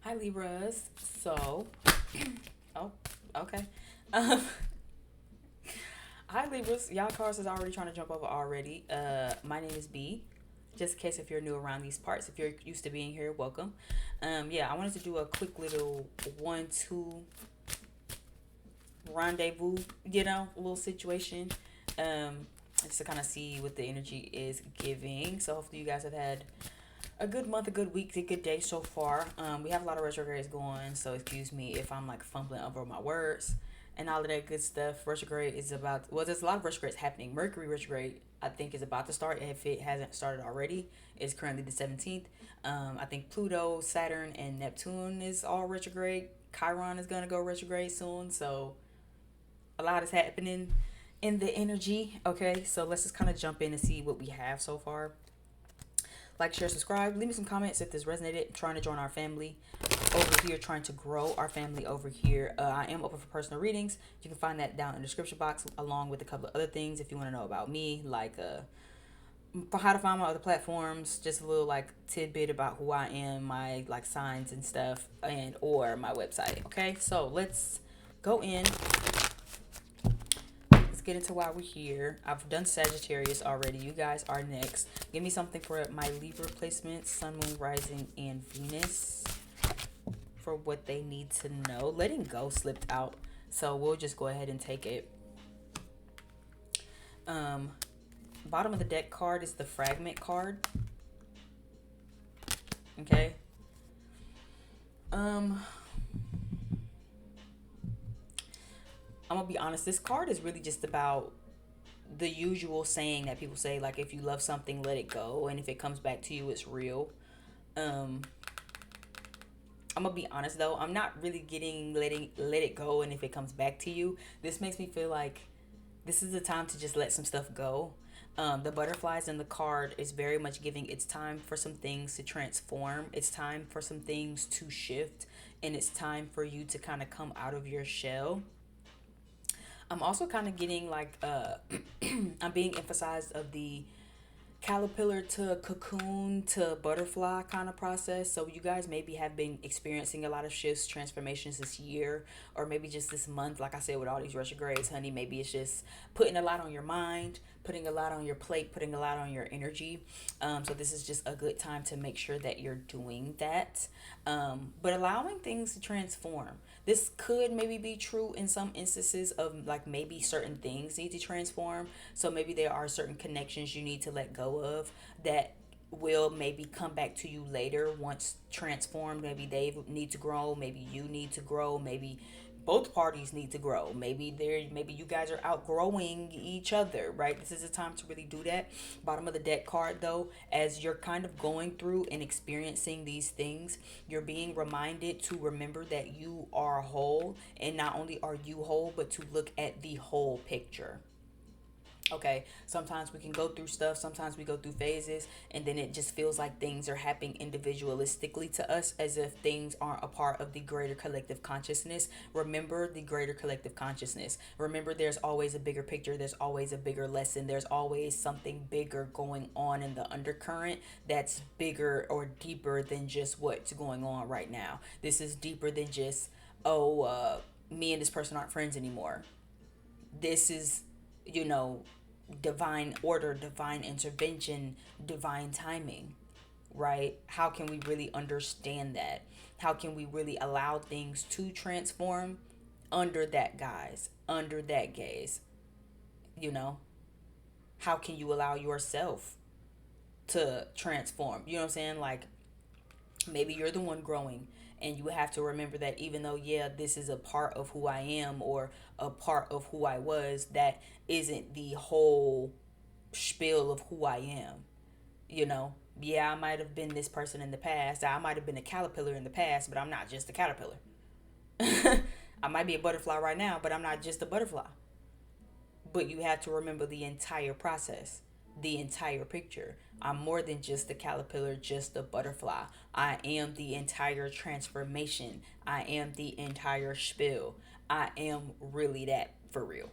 Hi Libras. So, oh, okay. Um, hi Libras. Y'all cards is already trying to jump over already. My name is B. Just in case if you're new around these parts, if you're used to being here, welcome. Yeah, I wanted to do a quick little 1-2 rendezvous, a little situation. Just to kind of see what the energy is giving. So hopefully you guys have had a good month, a good week, a good day so far. We have a lot of retrogrades going, so excuse me if I'm like fumbling over my words and all of that good stuff. Retrograde is about, well, there's a lot of retrogrades happening. Mercury retrograde, I think, is about to start. If it hasn't started already, it's currently the 17th. I think Pluto, Saturn, and Neptune is all retrograde. Chiron is going to go retrograde soon, so a lot is happening in the energy. Okay, so let's just kind of jump in and see what we have so far. Like, share, subscribe. Leave me some comments if this resonated. I'm trying to join our family over here, trying to grow our family over here. I am open for personal readings. You can find that down in the description box, along with a couple of other things if you want to know about me, like how to find my other platforms, just a little like tidbit about who I am, my like signs and stuff, and or my website. Okay, so let's go in. Let's get into why we're here. I've done Sagittarius already. You guys are next. Give me something for my Libra placements, Sun, Moon, Rising, and Venus for what they need to know. Letting go slipped out, so we'll just go ahead and take it. Um, Bottom of the deck card is the Fragment card. Okay. I'm gonna be honest. This card is really just about the usual saying that people say, like, if you love something, let it go, and if it comes back to you, it's real. um I'm gonna be honest though, I'm not really getting letting let it go, and if it comes back to you, this makes me feel like this is the time to just let some stuff go. The butterflies in the card is very much giving it's time for some things to transform, it's time for some things to shift, and it's time for you to kind of come out of your shell. I'm also kind of getting like I'm being emphasized of the caterpillar to cocoon to butterfly kind of process. So you guys maybe have been experiencing a lot of shifts, transformations this year, or maybe just this month. Like I said, with all these retrogrades, honey, maybe it's just putting a lot on your mind, putting a lot on your plate, putting a lot on your energy. So this is just a good time to make sure that you're doing that, but allowing things to transform. This could maybe be true in some instances of like maybe certain things need to transform. So maybe there are certain connections you need to let go of that will maybe come back to you later once transformed. Maybe they need to grow, maybe you need to grow, maybe both parties need to grow. Maybe you guys are outgrowing each other, right? This is a time to really do that. Bottom of the deck card though, as you're kind of going through and experiencing these things, you're being reminded to remember that you are whole, and not only are you whole, but to look at the whole picture. Okay, sometimes we can go through stuff, sometimes we go through phases, and then it just feels like things are happening individualistically to us, as if things aren't a part of the greater collective consciousness. Remember the greater collective consciousness. Remember, there's always a bigger picture, there's always a bigger lesson, there's always something bigger going on in the undercurrent that's bigger or deeper than just what's going on right now. This is deeper than just, oh, me and this person aren't friends anymore. This is, you know, divine order, divine intervention, divine timing, right? How can we really understand that? How can we really allow things to transform under that guise, under that gaze? You know, how can you allow yourself to transform? You know what I'm saying? Like, maybe you're the one growing, and you have to remember that even though, yeah, this is a part of who I am or a part of who I was, that isn't the whole spiel of who I am. You know, yeah, I might have been this person in the past, I might have been a caterpillar in the past, but I'm not just a caterpillar. I might be a butterfly right now, but I'm not just a butterfly. But you have to remember the entire process, the entire picture. I'm more than just a caterpillar, just a butterfly. I am the entire transformation. I am the entire spill. I am really that for real.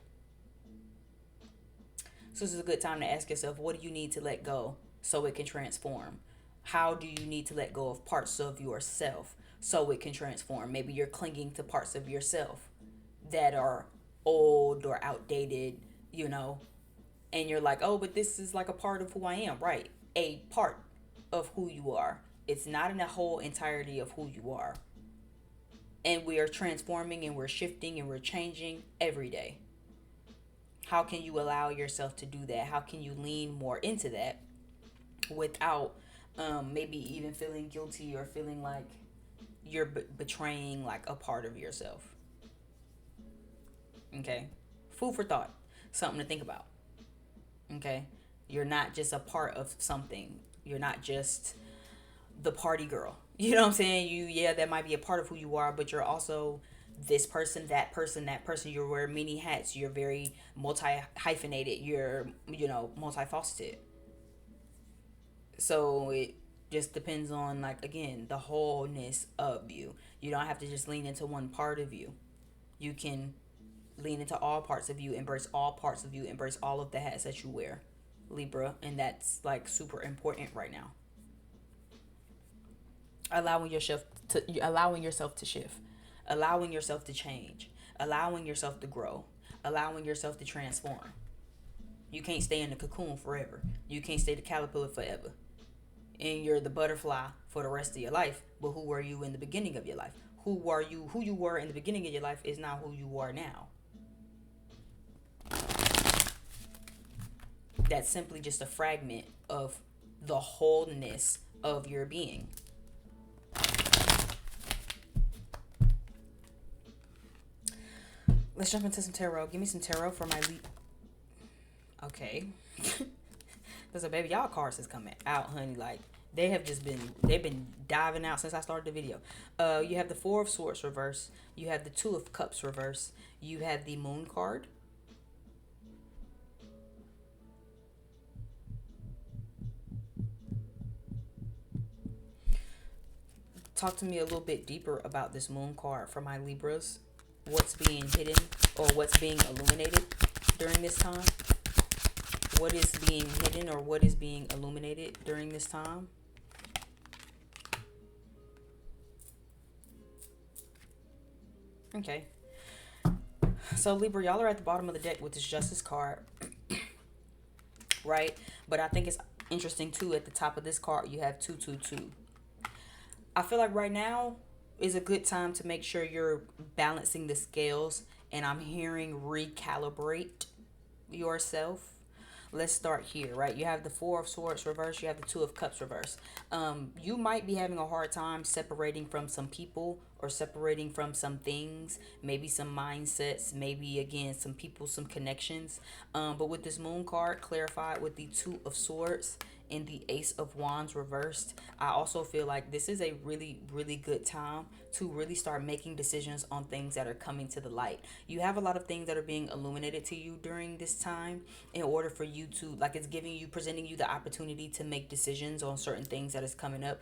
So this is a good time to ask yourself, what do you need to let go so it can transform? How do you need to let go of parts of yourself so it can transform? Maybe you're clinging to parts of yourself that are old or outdated, you know, and you're like, oh, but this is like a part of who I am, right? A part of who you are. It's not in the whole entirety of who you are. And we are transforming and we're shifting and we're changing every day. How can you allow yourself to do that? How can you lean more into that without maybe even feeling guilty or feeling like you're betraying like a part of yourself? Okay. Food for thought. Something to think about. Okay. You're not just a part of something. You're not just the party girl. You know what I'm saying? Yeah, that might be a part of who you are, but you're also this person, that person, that person. You wear many hats. You're very multi hyphenated. You're, multifaceted. So it just depends on, like, again, the wholeness of you. You don't have to just lean into one part of you. You can lean into all parts of you, embrace all parts of you, embrace all of the hats that you wear, Libra. And that's like super important right now. Allowing yourself to shift, allowing yourself to change, allowing yourself to grow, allowing yourself to transform. You can't stay in the cocoon forever. You can't stay the caterpillar forever. And you're the butterfly for the rest of your life. But who were you in the beginning of your life? Who you were in the beginning of your life is not who you are now. That's simply just a fragment of the wholeness of your being. Let's jump into some tarot. Give me some tarot for my leap. Okay. There's a baby. Y'all cards is coming out, honey. Like, they've been diving out since I started the video. You have the Four of Swords reverse. You have the Two of Cups reverse. You have the Moon card. Talk to me a little bit deeper about this Moon card for my Libras. What's being hidden or what's being illuminated during this time? What is being hidden or what is being illuminated during this time? Okay. So Libra, y'all are at the bottom of the deck with this Justice card, right? But I think it's interesting too, at the top of this card, you have 222. I feel like right now is a good time to make sure you're balancing the scales, and I'm hearing recalibrate yourself. Let's start here, right? You have the Four of Swords reverse. You have the Two of Cups reverse. You might be having a hard time separating from some people or separating from some things, maybe some mindsets, maybe again some people, some connections. But with this Moon card clarified with the Two of Swords and the Ace of Wands reversed, I also feel like this is a really, really good time to really start making decisions on things that are coming to the light. You have a lot of things that are being illuminated to you during this time in order for you to, like, it's presenting you the opportunity to make decisions on certain things that is coming up,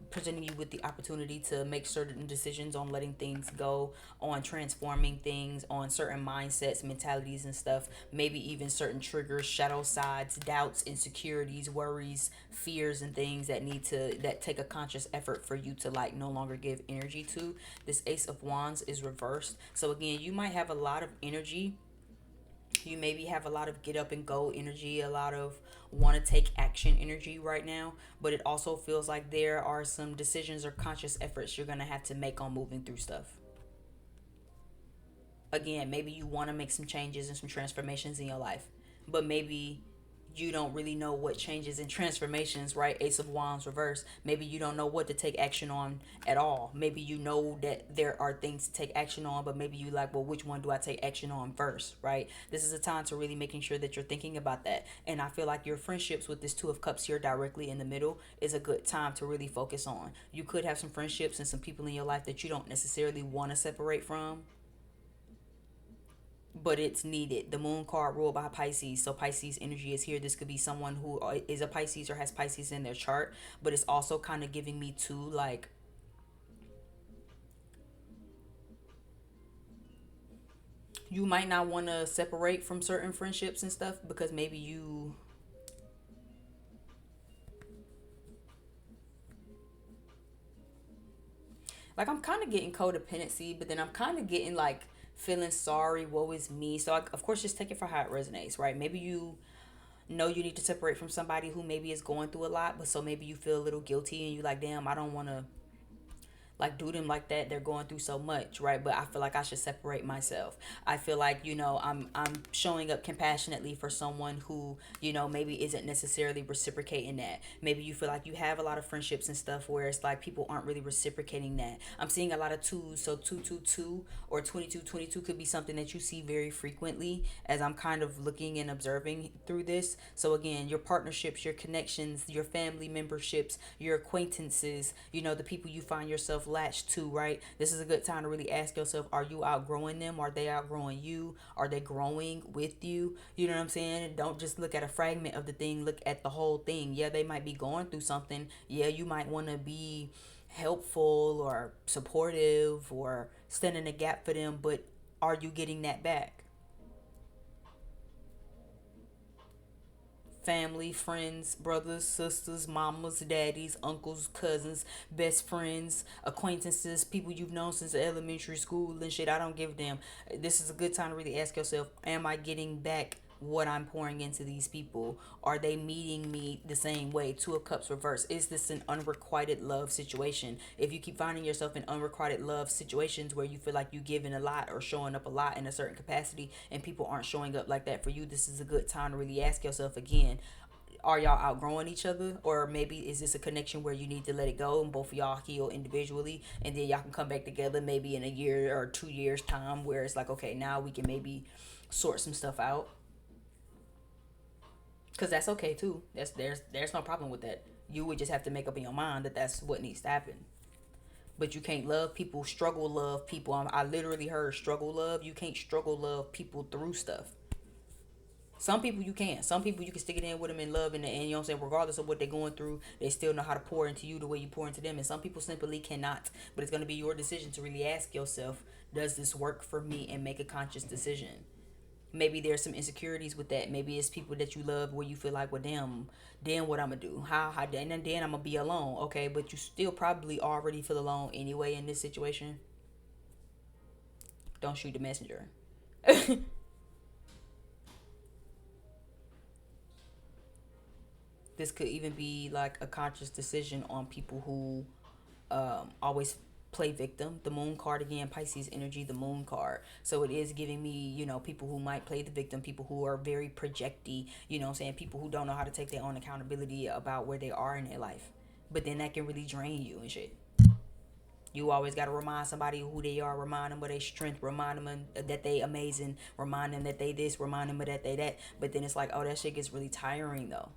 presenting you with the opportunity to make certain decisions on letting things go, on transforming things, on certain mindsets, mentalities and stuff, maybe even certain triggers, shadow sides, doubts, insecurities, worries, fears and things that take a conscious effort for you to, like, no longer give energy to. This Ace of Wands is reversed. So again, you might have a lot of energy. You maybe have a lot of get up and go energy, a lot of want to take action energy right now, but it also feels like there are some decisions or conscious efforts you're going to have to make on moving through stuff. Again, maybe you want to make some changes and some transformations in your life, but maybe you don't really know what changes and transformations, right? Ace of Wands reverse. Maybe you don't know what to take action on at all. Maybe you know that there are things to take action on, but maybe you like, well, which one do I take action on first, right? This is a time to really making sure that you're thinking about that. And I feel like your friendships with this Two of Cups here directly in the middle is a good time to really focus on. You could have some friendships and some people in your life that you don't necessarily want to separate from, but it's needed. The Moon card ruled by Pisces, so Pisces energy is here. This could be someone who is a Pisces or has Pisces in their chart, but it's also kind of giving me too, like, you might not want to separate from certain friendships and stuff because maybe Like, I'm kind of getting codependency, but then I'm kind of getting like feeling sorry, woe is me. So I, of course, just take it for how it resonates, right? Maybe you know you need to separate from somebody who maybe is going through a lot, but so maybe you feel a little guilty and you like, damn, I don't want to like do them like that. They're going through so much, right? But I feel like I should separate myself. I feel like, I'm showing up compassionately for someone who, maybe isn't necessarily reciprocating that. Maybe you feel like you have a lot of friendships and stuff where it's like people aren't really reciprocating that. I'm seeing a lot of twos, so 222 or 2222 could be something that you see very frequently as I'm kind of looking and observing through this. So again, your partnerships, your connections, your family memberships, your acquaintances, the people you find yourself latched to, right? This is a good time to really ask yourself, are you outgrowing them? Are they outgrowing you? Are they growing with you? You know what I'm saying? Don't just look at a fragment of the thing, look at the whole thing. Yeah, they might be going through something. Yeah, you might want to be helpful or supportive or stand in a gap for them, but are you getting that back? Family, friends, brothers, sisters, mamas, daddies, uncles, cousins, best friends, acquaintances, people you've known since elementary school and shit. I don't give a damn. This is a good time to really ask yourself, am I getting back what I'm pouring into these people? Are they meeting me the same way? Two of Cups reverse. Is this an unrequited love situation? If you keep finding yourself in unrequited love situations where you feel like you're giving a lot or showing up a lot in a certain capacity and people aren't showing up like that for you, this is a good time to really ask yourself again, are y'all outgrowing each other? Or maybe is this a connection where you need to let it go and both of y'all heal individually and then y'all can come back together maybe in a year or 2 years time where it's like, okay, now we can maybe sort some stuff out, because that's okay too. There's no problem with that. You would just have to make up in your mind that that's what needs to happen. But you can't love people, struggle love people. I literally heard struggle love. You can't struggle love people through stuff. Some people you can. Some people you can stick it in with them in love, and you know what I'm saying, regardless of what they're going through, they still know how to pour into you the way you pour into them. And some people simply cannot. But it's gonna be your decision to really ask yourself, does this work for me, and make a conscious decision. Maybe there's some insecurities with that. Maybe it's people that you love where you feel like, well, damn, then what I'm gonna do? How then I'm gonna be alone. Okay, but you still probably already feel alone anyway in this situation. Don't shoot the messenger. This could even be like a conscious decision on people who always play victim. The moon card again, Pisces energy, the moon card. So it is giving me, people who might play the victim, people who are very projecty, people who don't know how to take their own accountability about where they are in their life. But then that can really drain you and shit. You always got to remind somebody who they are, remind them of their strength, remind them that they amazing, remind them that they this, remind them of that they that. But then it's like, oh, that shit gets really tiring though.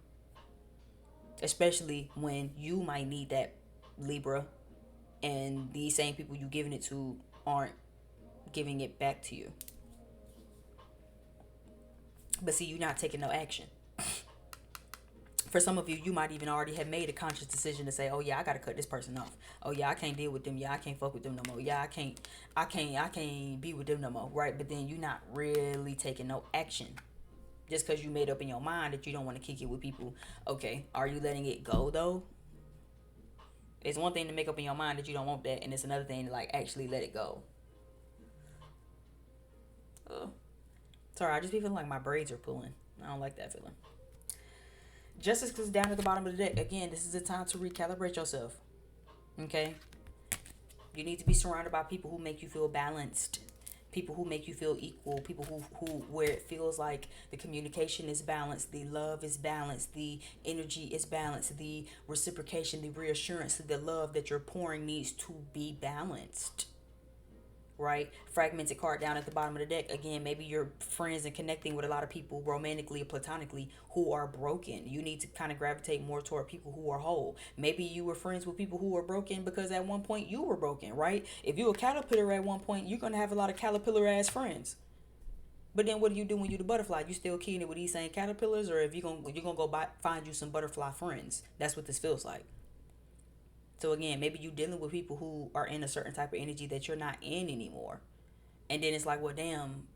Especially when you might need that, Libra, and these same people you giving it to aren't giving it back to you. But see, you're not taking no action. For some of you, you might even already have made a conscious decision to say, oh yeah, I gotta cut this person off. Oh yeah, I can't deal with them. Yeah, I can't fuck with them no more. Yeah, I can't be with them no more. Right? But then you're not really taking no action. Just because you made up in your mind that you don't want to kick it with people. Okay, are you letting it go though? It's one thing to make up in your mind that you don't want that, and it's another thing to like actually let it go. Sorry, I just be feeling like my braids are pulling. I don't like that feeling. Justice is down at the bottom of the deck. Again, this is the time to recalibrate yourself. Okay? You need to be surrounded by people who make you feel balanced. People who make you feel equal. People who where it feels like the communication is balanced, the love is balanced, the energy is balanced, the reciprocation, the reassurance, the love that you're pouring needs to be balanced. Right? Fragmented card down at the bottom of the deck. Again, maybe you're friends and connecting with a lot of people romantically or platonically who are broken. You need to kind of gravitate more toward people who are whole. Maybe you were friends with people who were broken because at one point you were broken, right? If you're a caterpillar at one point, you're going to have a lot of caterpillar ass friends. But then what do you do when you're the butterfly? You still keying it with these same caterpillars, or if you're gonna go find you some butterfly friends? That's what this feels like. So again, maybe you dealing with people who are in a certain type of energy that you're not in anymore. And then it's like, well, damn,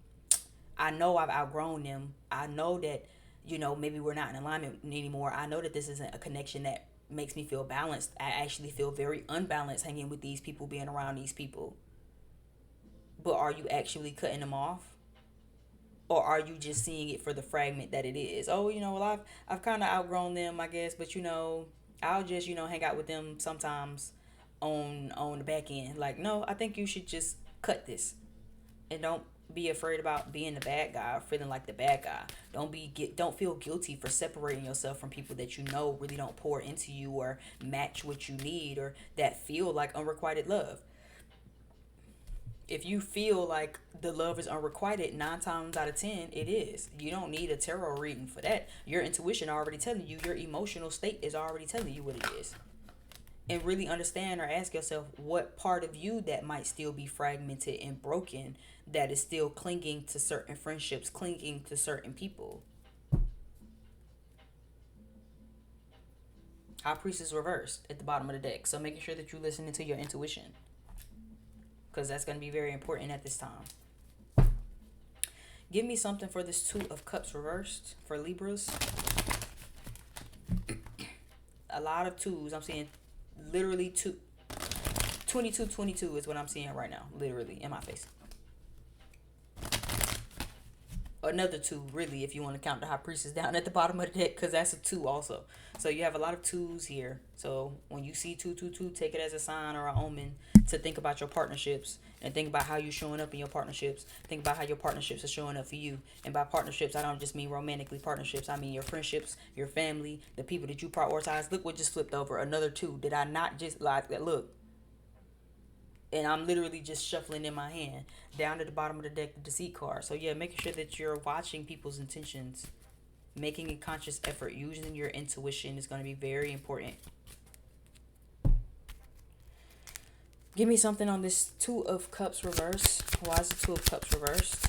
I know I've outgrown them. I know that, maybe we're not in alignment anymore. I know that this isn't a connection that makes me feel balanced. I actually feel very unbalanced hanging with these people, being around these people. But are you actually cutting them off? Or are you just seeing it for the fragment that it is? Oh, well, I've kind of outgrown them, I guess, but I'll just hang out with them sometimes on the back end. Like, no, I think you should just cut this, and don't be afraid about being the bad guy or feeling like the bad guy. Don't feel guilty for separating yourself from people that really don't pour into you or match what you need, or that feel like unrequited love. If you feel like the love is unrequited, 9 times out of 10 it is. You don't need a tarot reading for that. Your intuition already telling you, your emotional state is already telling you what it is. And really understand or ask yourself what part of you that might still be fragmented and broken, that is still clinging to certain friendships, clinging to certain people. High Priest is reversed at the bottom of the deck, so making sure that you're listening to your intuition, because that's going to be very important at this time. Give me something for this Two of Cups reversed for Libras. A lot of twos. I'm seeing literally 22 is what I'm seeing right now, literally in my face. Another 2, really, if you want to count the High Priestess down at the bottom of the deck, because that's a 2 also. So you have a lot of 2s here. So when you see 222, take it as a sign or an omen to think about your partnerships, and think about how you're showing up in your partnerships. Think about how your partnerships are showing up for you. And by partnerships, I don't just mean romantically partnerships. I mean your friendships, your family, the people that you prioritize. Look what just flipped over. Another 2. Did I not just like that? Look. And I'm literally just shuffling in my hand down to the bottom of the deck, the Deceit card. So yeah, making sure that you're watching people's intentions, making a conscious effort, using your intuition is going to be very important. Give me something on this Two of Cups reverse. Why is the Two of Cups reversed?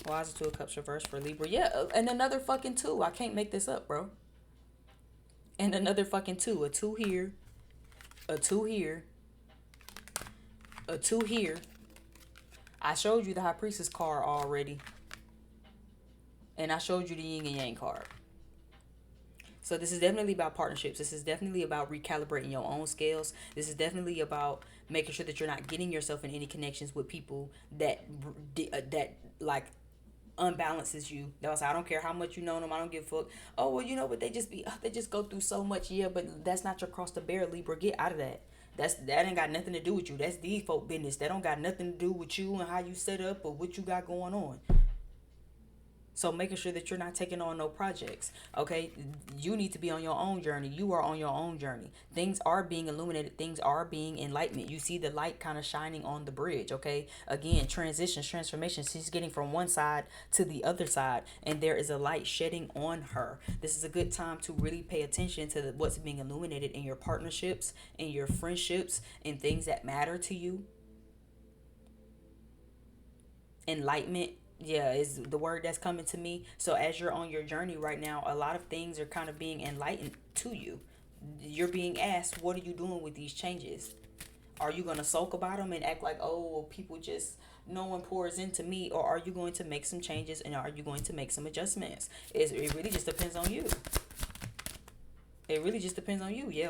Why is the Two of Cups reversed for Libra? Yeah, and another fucking 2. I can't make this up, bro. And another fucking 2. A 2 here. A 2 here. A 2 here. I showed you the High Priestess card already. And I showed you the Yin and Yang card. So this is definitely about partnerships. This is definitely about recalibrating your own scales. This is definitely about making sure that you're not getting yourself in any connections with people that like unbalances you. That's I don't care how much you know them. I don't give a fuck. Oh well, but they just go through so much. Yeah, but that's not your cross to bear, Libra. Get out of that. That ain't got nothing to do with you. That's these folk business. That don't got nothing to do with you and how you set up or what you got going on. So making sure that you're not taking on no projects. Okay, you need to be on your own journey. You are on your own journey. Things are being illuminated. Things are being enlightened. You see the light kind of shining on the bridge. Okay, again, transitions, transformations. She's getting from one side to the other side, and there is a light shedding on her. This is a good time to really pay attention to what's being illuminated in your partnerships, in your friendships, in things that matter to you. Enlightenment, yeah, is the word that's coming to me. So as you're on your journey right now, a lot of things are kind of being enlightened to you. You're being asked, what are you doing with these changes? Are you going to sulk about them and act like, oh, well, people just, no one pours into me? Or are you going to make some changes, and are you going to make some adjustments? It really just depends on you. It really just depends on you. Yeah,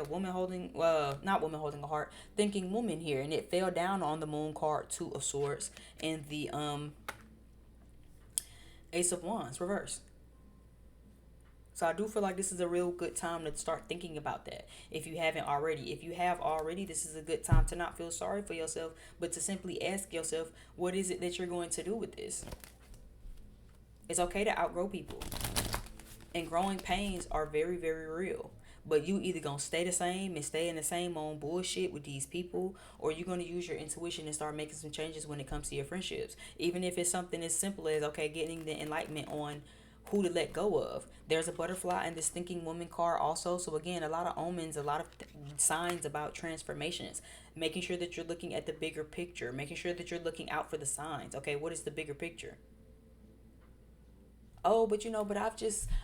not woman holding a heart, thinking woman here. And it fell down on the Moon card, 2 of Swords, and the Ace of Wands, reverse. So I do feel like this is a real good time to start thinking about that. If you haven't already. If you have already, this is a good time to not feel sorry for yourself, but to simply ask yourself, what is it that you're going to do with this? It's okay to outgrow people. And growing pains are very, very real. But you either going to stay the same and stay in the same old bullshit with these people, or you're going to use your intuition and start making some changes when it comes to your friendships. Even if it's something as simple as, okay, getting the enlightenment on who to let go of. There's a butterfly in this thinking woman card also. So again, a lot of omens, a lot of signs about transformations. Making sure that you're looking at the bigger picture. Making sure that you're looking out for the signs. Okay, what is the bigger picture? Oh, but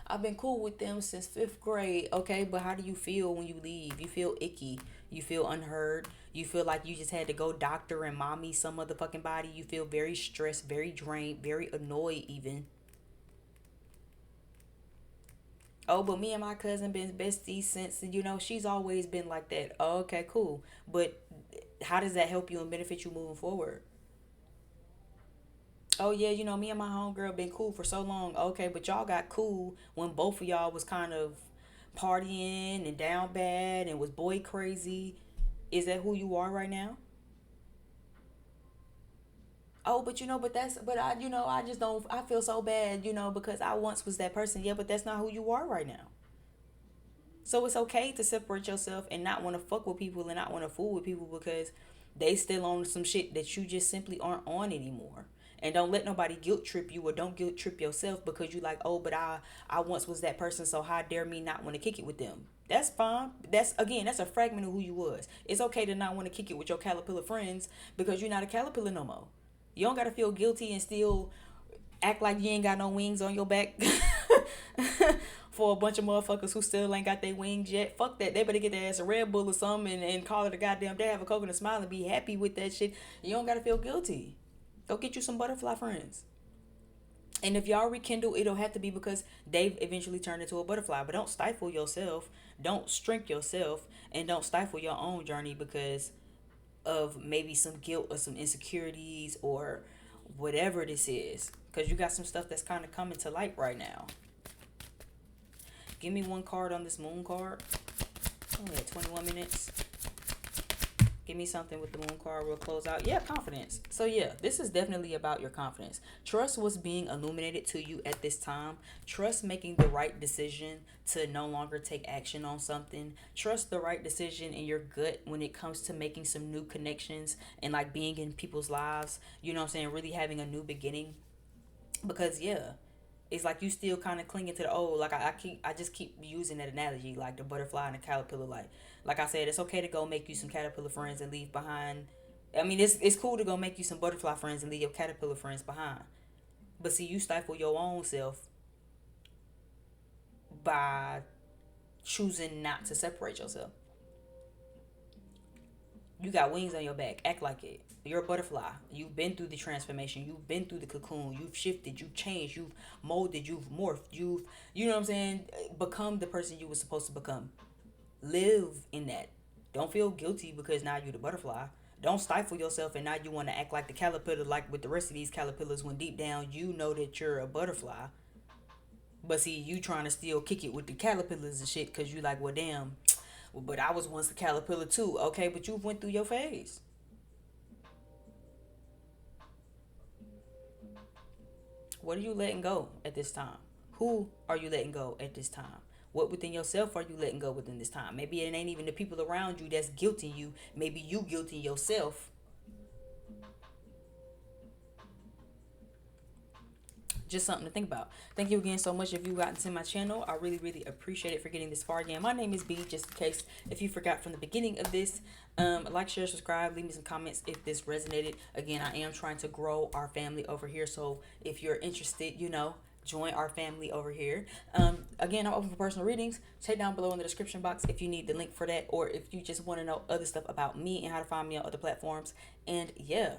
I've been cool with them since 5th grade. Okay, but how do you feel when you leave? You feel icky. You feel unheard. You feel like you just had to go doctor and mommy some motherfucking body. You feel very stressed, very drained, very annoyed even. Oh, but me and my cousin been besties since, she's always been like that. Oh, okay, cool. But how does that help you and benefit you moving forward? Oh yeah, me and my homegirl been cool for so long. Okay, but y'all got cool when both of y'all was kind of partying and down bad and was boy crazy. Is that who you are right now? Oh, but I just don't. I feel so bad, because I once was that person. Yeah, but that's not who you are right now. So it's okay to separate yourself and not want to fuck with people and not want to fool with people because they still on some shit that you just simply aren't on anymore. And don't let nobody guilt trip you or don't guilt trip yourself because you like, oh, but I once was that person, so how dare me not want to kick it with them? That's fine. That's a fragment of who you was. It's okay to not want to kick it with your caterpillar friends because you're not a caterpillar no more. You don't gotta feel guilty and still act like you ain't got no wings on your back for a bunch of motherfuckers who still ain't got their wings yet. Fuck that. They better get their ass a Red Bull or something and call it a goddamn day. Have a coconut smile and be happy with that shit. You don't gotta feel guilty. Go get you some butterfly friends. And if y'all rekindle, it'll have to be because they've eventually turned into a butterfly. But don't stifle yourself. Don't shrink yourself. And don't stifle your own journey because of maybe some guilt or some insecurities or whatever this is. Because you got some stuff that's kind of coming to light right now. Give me one card on this moon card. Only at 21 minutes. Give me something with the moon card. We'll close out. Yeah, confidence. So yeah, this is definitely about your confidence. Trust what's being illuminated to you at this time. Trust making the right decision to no longer take action on something. Trust the right decision in your gut when it comes to making some new connections and like being in people's lives. You know what I'm saying? Really having a new beginning. Because yeah, it's like you still kind of clinging to the old. Like I just keep using that analogy, like the butterfly and the caterpillar. Like I said, it's okay to go make you some caterpillar friends and leave behind. I mean, it's cool to go make you some butterfly friends and leave your caterpillar friends behind. But see, you stifle your own self by choosing not to separate yourself. You got wings on your back. Act like it. You're a butterfly. You've been through the transformation. You've been through the cocoon. You've shifted. You've changed. You've molded. You've morphed. You know what I'm saying? Become the person you were supposed to become. Live in that. Don't feel guilty because now you're the butterfly. Don't stifle yourself and now you want to act like the caterpillar, like with the rest of these caterpillars, when deep down you know that you're a butterfly. But see, you trying to still kick it with the caterpillars and shit because you like, well, damn, well, but I was once a caterpillar too. Okay, but you went through your phase. What are you letting go at this time? Who are you letting go at this time? What within yourself are you letting go within this time? Maybe it ain't even the people around you that's guilting you. Maybe you guilting yourself. Just something to think about. Thank you again so much if you got into my channel. I really, really appreciate it for getting this far again. My name is B, just in case if you forgot from the beginning of this. Like, share, subscribe, leave me some comments if this resonated. Again, I am trying to grow our family over here. So if you're interested, join our family over here. Again, I'm open for personal readings. Check down below in the description box if you need the link for that, or if you just want to know other stuff about me and how to find me on other platforms. And yeah,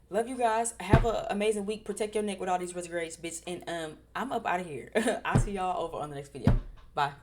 love you guys. Have an amazing week. Protect your neck with all these retrogrades, bitch. And I'm up out of here. I'll see y'all over on the next video. Bye.